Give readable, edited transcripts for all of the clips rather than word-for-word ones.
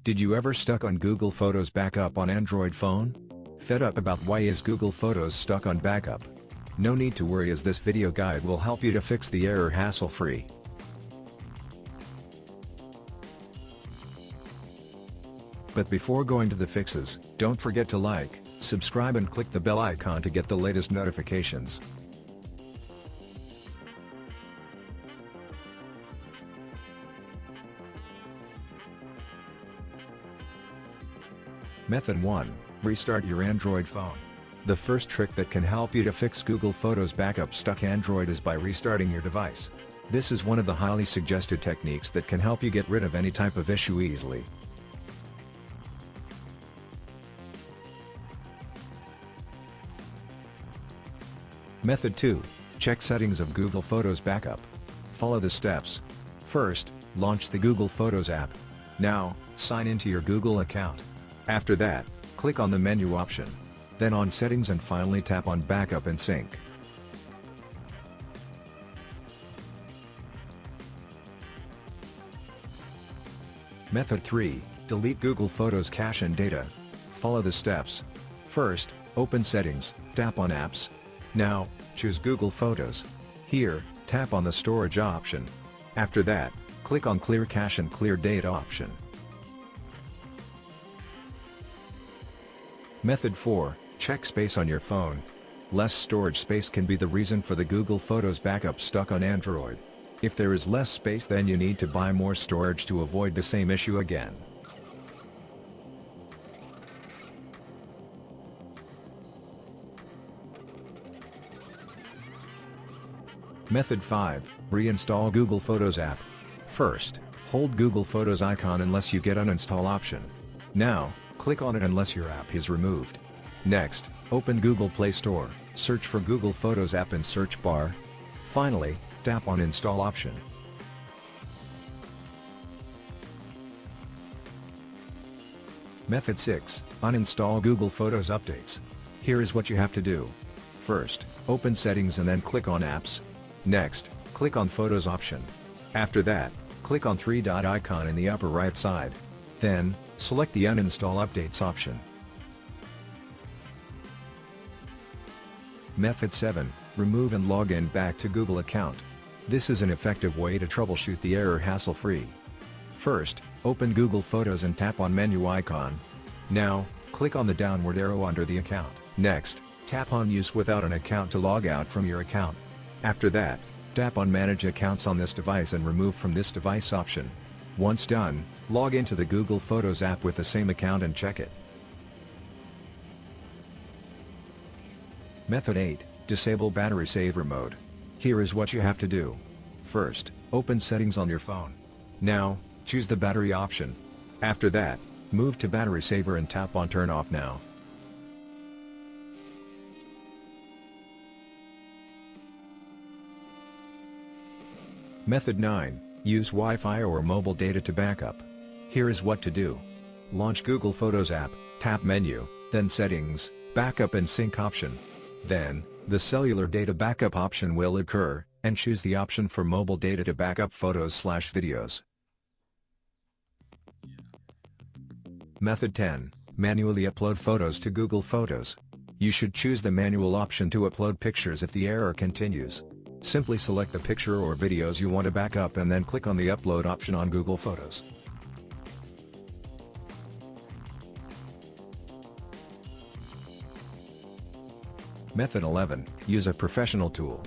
Did you ever stuck on Google Photos backup on Android phone? Fed up about why is Google Photos stuck on backup? No need to worry, as this video guide will help you to fix the error hassle-free. But before going to the fixes, don't forget to like, subscribe and click the bell icon to get the latest notifications. Method 1. Restart your Android phone. The first trick that can help you to fix Google Photos backup stuck Android is by restarting your device. This is one of the highly suggested techniques that can help you get rid of any type of issue easily. Method 2. Check settings of Google Photos backup. Follow the steps. First, launch the Google Photos app. Now, sign into your Google account. After that, click on the menu option. Then on Settings and finally tap on Backup and Sync. Method 3. Delete Google Photos cache and data. Follow the steps. First, open Settings, tap on Apps. Now, choose Google Photos. Here, tap on the Storage option. After that, click on Clear Cache and Clear Data option. Method 4. Check space on your phone. Less storage space can be the reason for the Google Photos backup stuck on Android. If there is less space, then you need to buy more storage to avoid the same issue again. Method 5. Reinstall Google Photos app. First, hold Google Photos icon unless you get Uninstall option. Now, click on it unless your app is removed. Next, open Google Play Store, search for Google Photos app in search bar. Finally, tap on Install option. Method 6. Uninstall Google Photos updates. Here is what you have to do. First, open Settings and then click on Apps. Next, click on Photos option. After that, click on three-dot icon in the upper right side. Then, select the Uninstall Updates option. Method 7. Remove and log in back to Google account. This is an effective way to troubleshoot the error hassle-free. First, open Google Photos and tap on menu icon. Now, click on the downward arrow under the account. Next, tap on Use without an account to log out from your account. After that, tap on Manage accounts on this device and remove from this device option. Once done, log into the Google Photos app with the same account and check it. Method 8. Disable battery saver mode. Here is what you have to do. First, open Settings on your phone. Now, choose the battery option. After that, move to battery saver and tap on Turn Off Now. Method 9. Use Wi-Fi or mobile data to backup. Here is what to do. Launch Google Photos app, tap Menu, then Settings, Backup and Sync option. Then, the cellular data backup option will occur, and choose the option for mobile data to backup photos/videos. Method 10. Manually upload photos to Google Photos. You should choose the manual option to upload pictures if the error continues. Simply select the picture or videos you want to back up and then click on the Upload option on Google Photos. Method 11. Use a professional tool.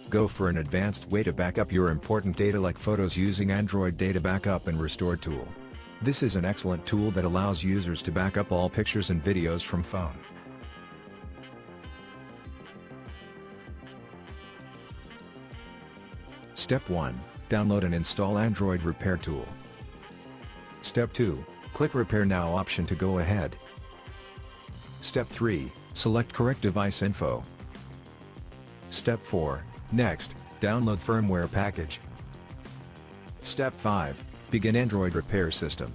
Go for an advanced way to back up your important data like photos using Android Data Backup and Restore tool. This is an excellent tool that allows users to back up all pictures and videos from phone. Step 1. Download and install Android Repair Tool. Step 2. Click Repair Now option to go ahead. Step 3. Select correct device info. Step 4. Next, download firmware package. Step 5. Begin Android repair system.